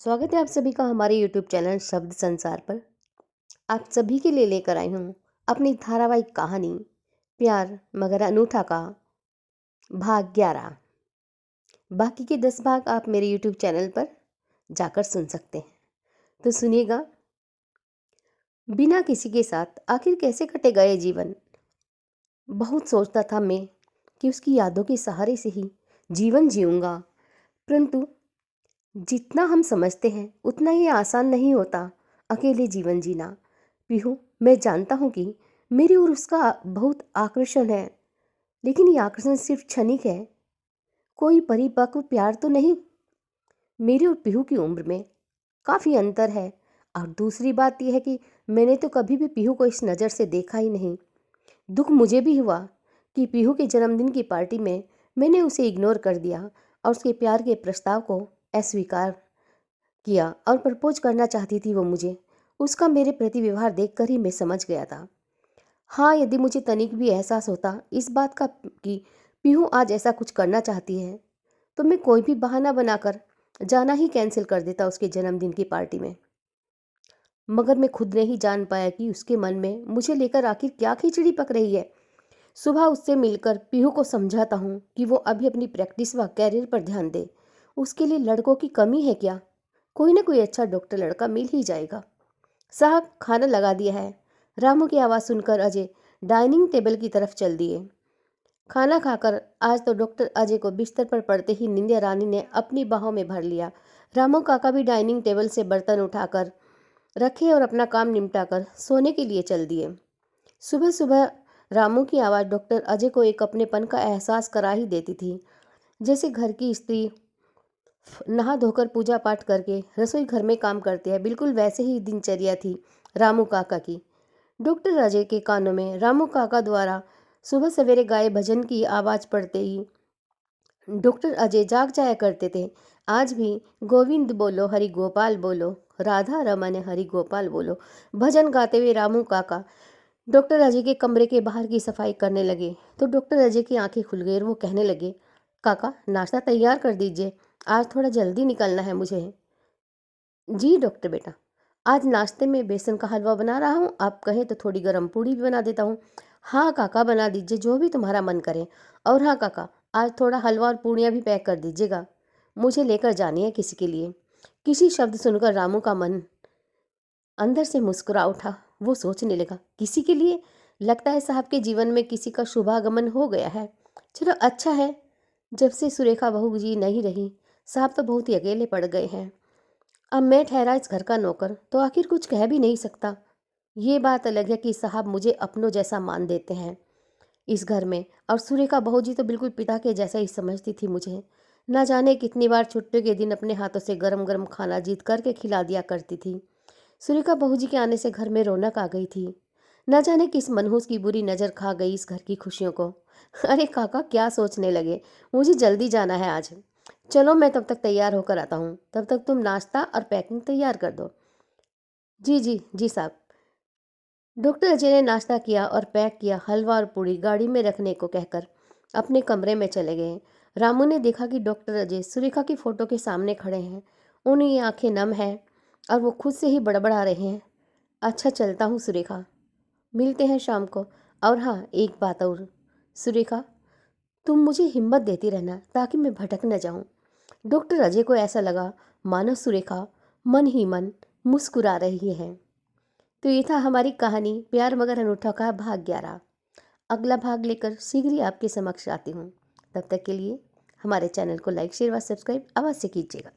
स्वागत है आप सभी का हमारे YouTube चैनल शब्द संसार पर। आप सभी के लिए लेकर आई हूँ अपनी धारावाहिक कहानी प्यार मगर अनूठा का भाग 11। बाकी के 10 भाग आप मेरे YouTube चैनल पर जाकर सुन सकते हैं। तो सुनिएगा। बिना किसी के साथ आखिर कैसे कटेगा ये जीवन। बहुत सोचता था मैं कि उसकी यादों के सहारे से ही जीवन जीऊँगा, परंतु जितना हम समझते हैं उतना ही आसान नहीं होता अकेले जीवन जीना। पीहू, मैं जानता हूँ कि मेरी और उसका बहुत आकर्षण है, लेकिन ये आकर्षण सिर्फ क्षणिक है, कोई परिपक्व प्यार तो नहीं। मेरी और पीहू की उम्र में काफ़ी अंतर है, और दूसरी बात यह है कि मैंने तो कभी भी पीहू को इस नज़र से देखा ही नहीं। दुख मुझे भी हुआ कि पीहू के जन्मदिन की पार्टी में मैंने उसे इग्नोर कर दिया और उसके प्यार के प्रस्ताव को अस्वीकार किया, और प्रपोज करना चाहती थी वो मुझे। उसका मेरे प्रति व्यवहार देखकर ही मैं समझ गया था। हाँ, यदि मुझे तनिक भी एहसास होता इस बात का कि पीहू आज ऐसा कुछ करना चाहती है, तो मैं कोई भी बहाना बनाकर जाना ही कैंसिल कर देता उसके जन्मदिन की पार्टी में। मगर मैं खुद नहीं जान पाया कि उसके मन में मुझे लेकर आखिर क्या खिचड़ी पक रही है। सुबह उससे मिलकर पीहू को समझाता हूँ कि वो अभी अपनी प्रैक्टिस व कैरियर पर ध्यान दे। उसके लिए लड़कों की कमी है क्या? कोई ना कोई अच्छा डॉक्टर लड़का मिल ही जाएगा। साहब, खाना लगा दिया है। रामू की आवाज़ सुनकर अजय डाइनिंग टेबल की तरफ चल दिए। खाना खाकर आज तो डॉक्टर अजय को बिस्तर पर पड़ते ही निंदिया रानी ने अपनी बाहों में भर लिया। रामू काका भी डाइनिंग टेबल से बर्तन उठाकर रखे और अपना काम निपटाकर सोने के लिए चल दिए। सुबह सुबह रामू की आवाज़ डॉक्टर अजय को एक अपनेपन का एहसास करा ही देती थी। जैसे घर की स्त्री नहा धोकर पूजा पाठ करके रसोई घर में काम करते हैं, बिल्कुल वैसे ही दिनचर्या थी रामू काका की। डॉक्टर अजय के कानों में रामू काका द्वारा सुबह सवेरे गाए भजन की आवाज़ पड़ते ही डॉक्टर अजय जाग जाया करते थे। आज भी गोविंद बोलो हरि गोपाल बोलो, राधा रमन हरि गोपाल बोलो भजन गाते हुए रामू काका डॉक्टर अजय के कमरे के बाहर की सफाई करने लगे तो डॉक्टर अजय की आंखें खुल गई और वो कहने लगे, काका नाश्ता तैयार कर दीजिए, आज थोड़ा जल्दी निकलना है मुझे। जी डॉक्टर बेटा, आज नाश्ते में बेसन का हलवा बना रहा हूँ, आप कहें तो थोड़ी गर्म पूड़ी भी बना देता हूँ। हाँ काका, बना दीजिए जो भी तुम्हारा मन करे। और हाँ काका, आज थोड़ा हलवा और पूड़ियाँ भी पैक कर दीजिएगा, मुझे लेकर जानी है किसी के लिए। किसी शब्द सुनकर रामू का मन अंदर से मुस्कुरा उठा। वो सोचने लगा, किसी के लिए? लगता है साहब के जीवन में किसी का शुभागमन हो गया है। चलो अच्छा है, जब से सुरेखा बहू जी नहीं रही साहब तो बहुत ही अकेले पड़ गए हैं। अब मैं ठहरा इस घर का नौकर तो आखिर कुछ कह भी नहीं सकता। ये बात अलग है कि साहब मुझे अपनों जैसा मान देते हैं इस घर में, और सुरेखा बहू जी तो बिल्कुल पिता के जैसा ही समझती थी मुझे। ना जाने कितनी बार छुट्टियों के दिन अपने हाथों से गरम गरम खाना जीत करके खिला दिया करती थी। सुरेखा बहू जी के आने से घर में रौनक आ गई थी। न जाने किस मनहूस की बुरी नज़र खा गई इस घर की खुशियों को। अरे काका, क्या सोचने लगे? मुझे जल्दी जाना है आज। चलो मैं तब तक तैयार होकर आता हूँ, तब तक तुम नाश्ता और पैकिंग तैयार कर दो। जी जी जी साहब। डॉक्टर अजय ने नाश्ता किया और पैक किया हलवा और पूड़ी गाड़ी में रखने को कहकर अपने कमरे में चले गए। रामू ने देखा कि डॉक्टर अजय सुरेखा की फ़ोटो के सामने खड़े हैं। उनकी आंखें नम हैं और वो खुद से ही बड़बड़ा रहे हैं। अच्छा, चलता हूँ सुरेखा, मिलते हैं शाम को। और हाँ, एक बात और सुरेखा, तुम मुझे हिम्मत देती रहना ताकि मैं भटक न जाऊं। डॉक्टर अजय को ऐसा लगा मानो सुरेखा मन ही मन मुस्कुरा रही है। तो ये था हमारी कहानी प्यार मगर अनूठा का भाग 11। अगला भाग लेकर शीघ्र ही आपके समक्ष आती हूँ। तब तक के लिए हमारे चैनल को लाइक शेयर व सब्सक्राइब अवश्य कीजिएगा।